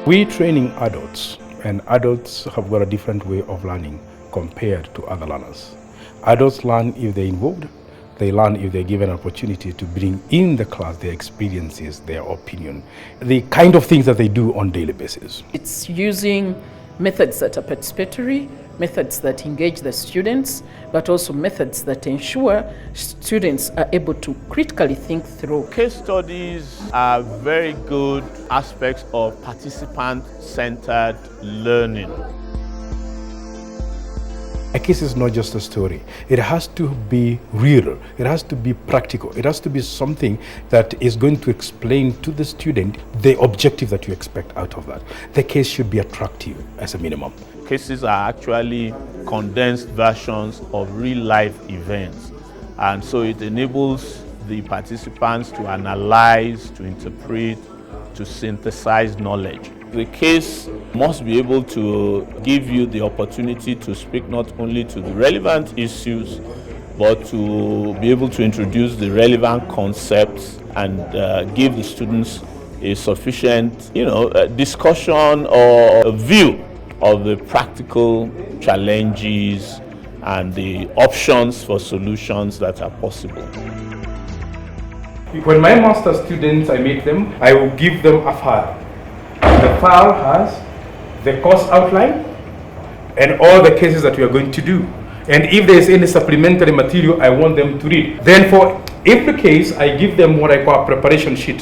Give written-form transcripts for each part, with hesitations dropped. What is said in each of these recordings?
We're training adults, and adults have got a different way of learning compared to other learners. Adults learn if they're involved. They learn if they're given an opportunity to bring in the class their experiences, their opinion, the kind of things that they do on a daily basis. It's using methods that are participatory, methods that engage the students, but also methods that ensure students are able to critically think through. Case studies are very good aspects of participant-centered learning. A case is not just a story. It has to be real. It has to be practical. It has to be something that is going to explain to the student the objective that you expect out of that. The case should be attractive as a minimum. Cases are actually condensed versions of real-life events, and so it enables the participants to analyze, to interpret, to synthesize knowledge. The case must be able to give you the opportunity to speak not only to the relevant issues, but to be able to introduce the relevant concepts and give the students a sufficient, discussion or a view of the practical challenges and the options for solutions that are possible. When my master students, I make them, I will give them a file. The file has the course outline and all the cases that we are going to do. And if there is any supplementary material, I want them to read. Then for every case, I give them what I call a preparation sheet,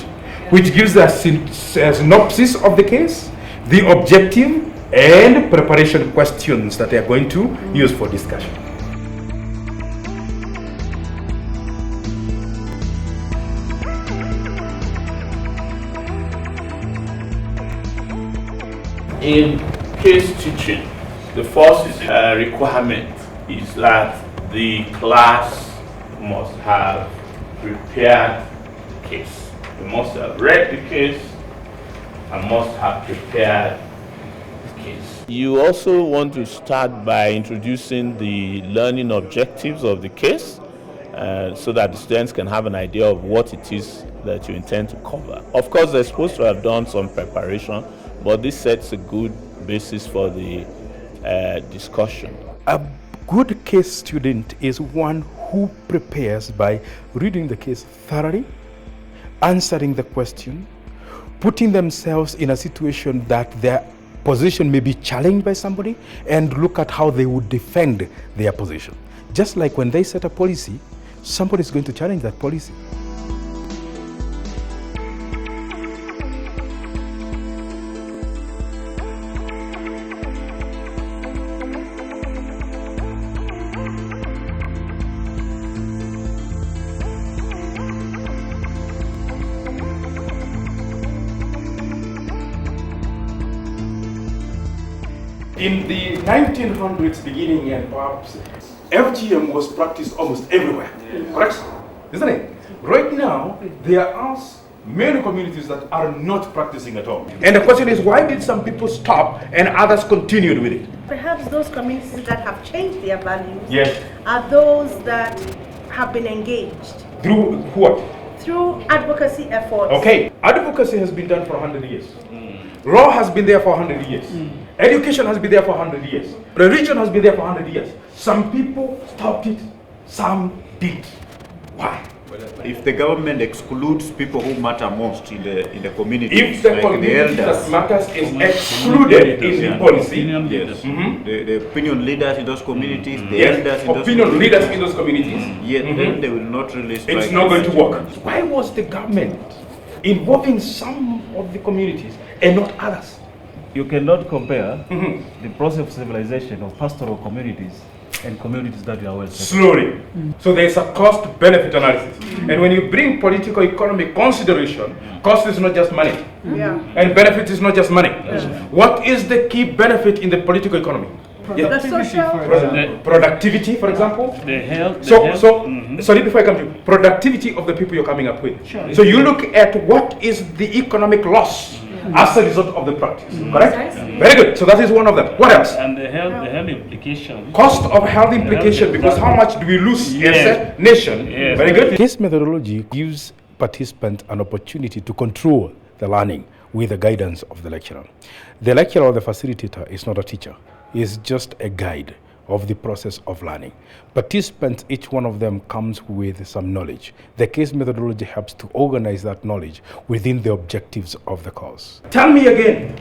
which gives a synopsis of the case, the objective, and preparation questions that they are going to use for discussion. In case teaching, the first requirement is that the class must have prepared the case. You must have read the case and must have prepared the case. You also want to start by introducing the learning objectives of the case so that the students can have an idea of what it is that you intend to cover. Of course, they're supposed to have done some preparation, but this sets a good basis for the discussion. A good case student is one who prepares by reading the case thoroughly, answering the question, putting themselves in a situation that their position may be challenged by somebody, and look at how they would defend their position. Just like when they set a policy, somebody is going to challenge that policy. In the 1900s beginning and perhaps FGM was practiced almost everywhere, correct? Isn't it? Right now, there are many communities that are not practicing at all. And the question is, why did some people stop and others continued with it? Perhaps those communities that have changed their values Yes. are those that have been engaged. Through what? Through advocacy efforts. Okay, advocacy has been done for 100 years. Law has been there for 100 years. Education has been there for 100 years. Religion has been there for 100 years. Some people stopped it, some did. Why? If the government excludes people who matter most in the community, If the like community the elders, that matters is excluded in the policy, yes, the opinion leaders in those communities, the yes, elders in those opinion leaders communities, in those communities, yet then they will not really strike. it's not going to work. Why was the government involving some of the communities and not others? You cannot compare the process of civilization of pastoral communities and communities that are well settled. Slowly. So there's a cost-benefit analysis. And when you bring political economic consideration, cost is not just money. And benefit is not just money. What is the key benefit in the political economy? The social Productivity, for example. The health. Sorry, before I come to you, productivity of the people you're coming up with. So you look at what is the economic loss as a result of the practice, correct? Very good. So that is one of them. What else? And the health implication. Cost of health implication, because how much do we lose as a nation? Very good. Case methodology gives participants an opportunity to control the learning with the guidance of the lecturer. The lecturer or the facilitator is not a teacher, he is just a guide of the process of learning. Participants, each one of them comes with some knowledge. The case methodology helps to organize that knowledge within the objectives of the course. Tell me again,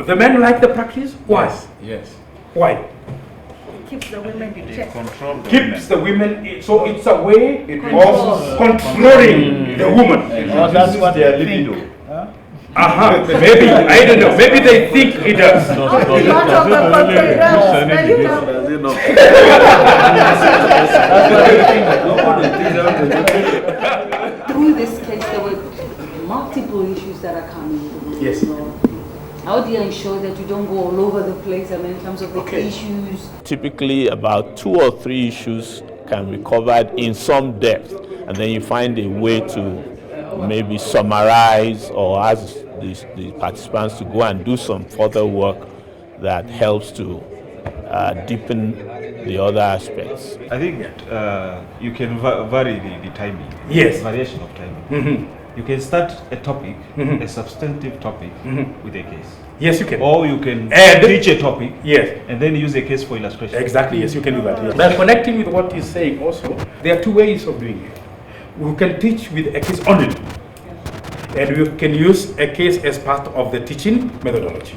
the men like the practice? Why? Yes. Why? It keeps the women in check. Control the Keeps the women, so it's a way of Control. controlling the woman. Oh, that's what their libido. Maybe, I don't know, maybe they think it does. A lot of the control does, you know. Through this case, there were multiple issues that are coming. Yes. So how do you ensure that you don't go all over the place, I mean, in terms of the issues? Typically, about 2 or 3 issues can be covered in some depth, and then you find a way to maybe summarize or ask the participants to go and do some further work that helps to deepen the other aspects. I think you can vary the timing. Yes. Variation of timing. You can start a topic, a substantive topic, with a case. Yes, you can. Or you can And- teach a topic, Yes. and then use a case for illustration. Exactly, yes, you can do that. Yes. But connecting with what he's saying also, there are 2 ways of doing it. We can teach with a case only, and we can use a case as part of the teaching methodology.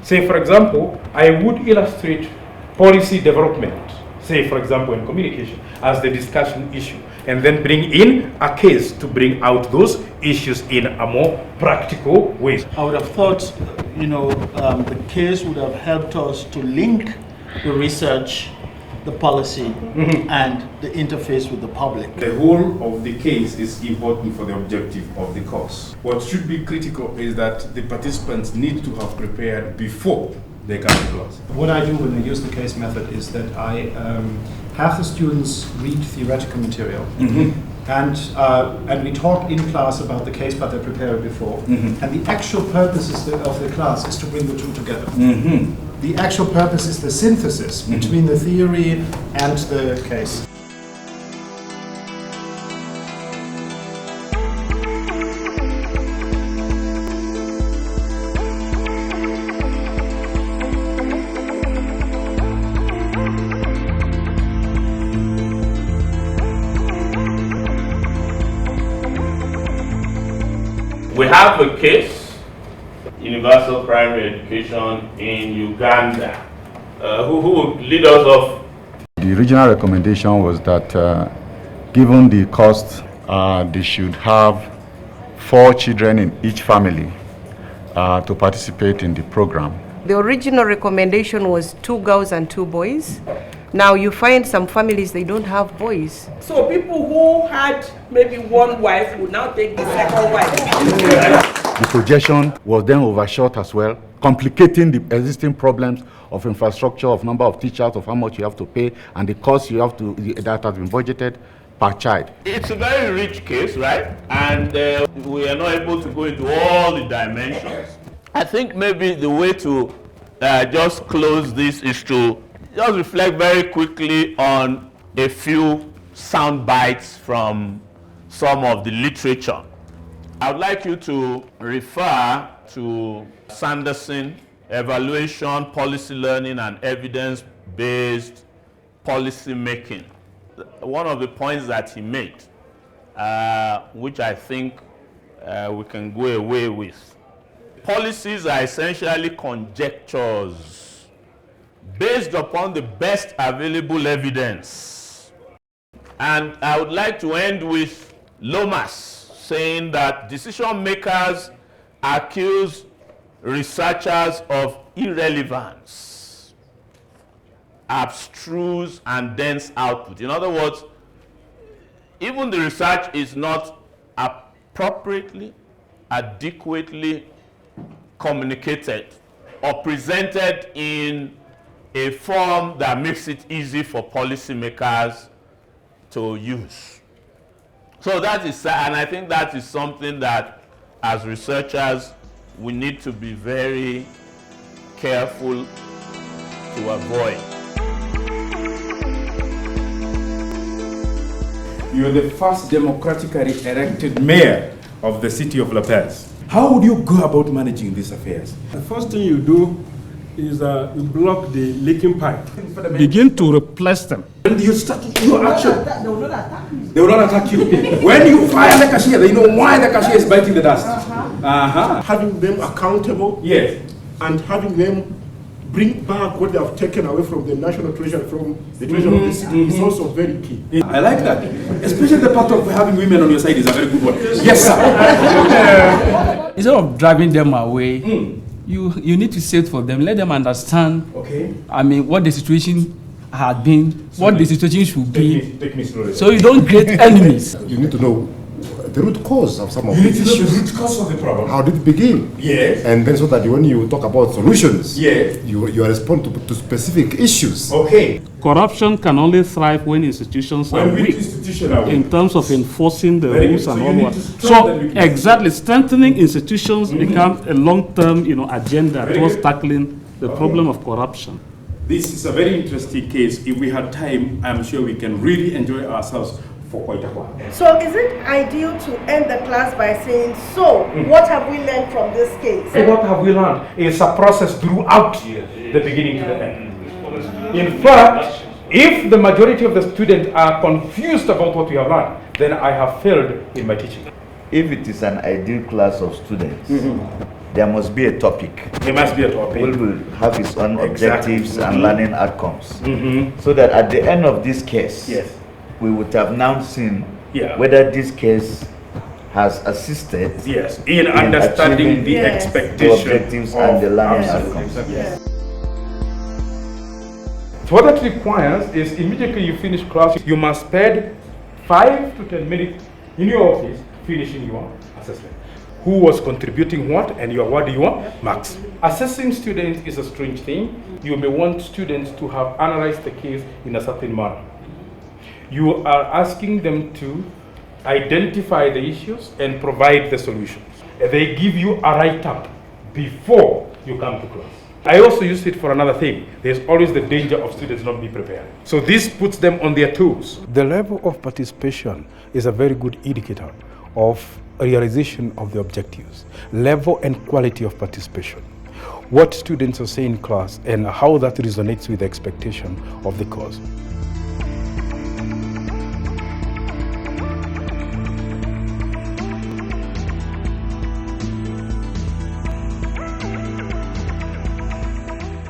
Say, for example, I would illustrate policy development, say, for example, in communication, as the discussion issue, and then bring in a case to bring out those issues in a more practical way. I would have thought, the case would have helped us to link the research, the policy, and the interface with the public. The whole of the case is important for the objective of the course. What should be critical is that the participants need to have prepared before they come to class. What I do when I use the case method is that I have the students read theoretical material, and we talk in class about the case part they prepared before. And the actual purpose of the class is to bring the two together. The actual purpose is the synthesis between the theory and the case. We have a case, universal primary education in Uganda. Who would lead us off? The original recommendation was that given the cost, they should have 4 children in each family to participate in the program. The original recommendation was 2 girls and 2 boys. Now you find some families, they don't have boys. So people who had maybe 1 wife would now take the 2nd wife. The projection was then overshot as well, complicating the existing problems of infrastructure, of number of teachers, of how much you have to pay, and the cost you have to that has been budgeted per child. It's a very rich case, right? And we are not able to go into all the dimensions. I think maybe the way to just close this is to just reflect very quickly on a few sound bites from some of the literature. I would like you to refer to Sanderson, Evaluation, Policy Learning, and Evidence-Based Policy Making. One of the points that he made, which I think we can go away with. Policies are essentially conjectures based upon the best available evidence. And I would like to end with Lomas saying that decision makers accuse researchers of irrelevance, abstruse and dense output. In other words, even the research is not appropriately, adequately communicated or presented in a form that makes it easy for policymakers to use. So that is, and I think that is something that as researchers we need to be very careful to avoid. You're the first democratically elected mayor of the city of La Paz. How would you go about managing these affairs? The first thing you do is you block the leaking pipe. Begin to replace them. And you start your action. They will not attack you. They will not attack you. When you fire the cashier, they know why the cashier is biting the dust. Having them accountable. Yes. And having them bring back what they have taken away from the national treasury, from the treasury of the city, is also very key. I like that. Especially the part of having women on your side is a very good one. Yes, sir. Instead of driving them away, you need to sit for them, let them understand. Okay. I mean, what the situation had been, what the situation should be. Take me slowly. So you don't create enemies. You need to know the root cause of some of You the need to know issues. the root cause of the problem. How did it begin? Yes. And then so that when you talk about solutions, yes, you respond to specific issues. Okay. Corruption can only thrive when institutions are weak in terms of enforcing the rules and all that. So exactly, strengthening institutions becomes a long-term, agenda towards tackling the problem of corruption. This is a very interesting case. If we had time, I'm sure we can really enjoy ourselves for quite a while. So is it ideal to end the class by saying, so what have we learned from this case? What have we learned? It's a process throughout the beginning to the end. In fact, if the majority of the students are confused about what we have learned, then I have failed in my teaching. If it is an ideal class of students, there must be a topic. There must be a topic. We will have its own objectives and learning outcomes. Mm-hmm. So that at the end of this case, yes, we would have now seen yeah, whether this case has assisted yes, in understanding the expectations, the objectives and the learning outcomes. Yes. So what that requires is immediately you finish class, you must spend 5 to 10 minutes in your office finishing your assessment. Who was contributing what, and what do you want? Marks. Assessing students is a strange thing. You may want students to have analyzed the case in a certain manner. You are asking them to identify the issues and provide the solutions. They give you a write-up before you come to class. I also use it for another thing. There's always the danger of students not being prepared. So this puts them on their toes. The level of participation is a very good indicator of realization of the objectives, level and quality of participation, what students are saying in class, and how that resonates with the expectation of the course.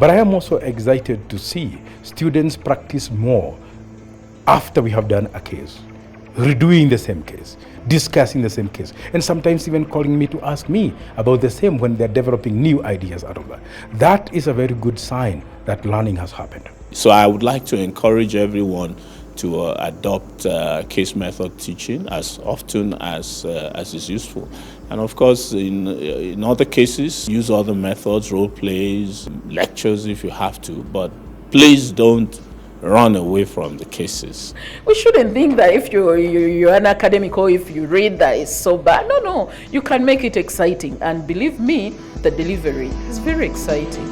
But I am also excited to see students practice more after we have done a case, redoing the same case, discussing the same case, and sometimes even calling me to ask me about the same when they're developing new ideas out of that. That is a very good sign that learning has happened. So I would like to encourage everyone to adopt case method teaching as often as is useful. And of course, in other cases, use other methods, role plays, lectures if you have to, but please don't run away from the cases. We shouldn't think that if you're an academic or if you read that it's so bad. No, you can make it exciting. And believe me, the delivery is very exciting.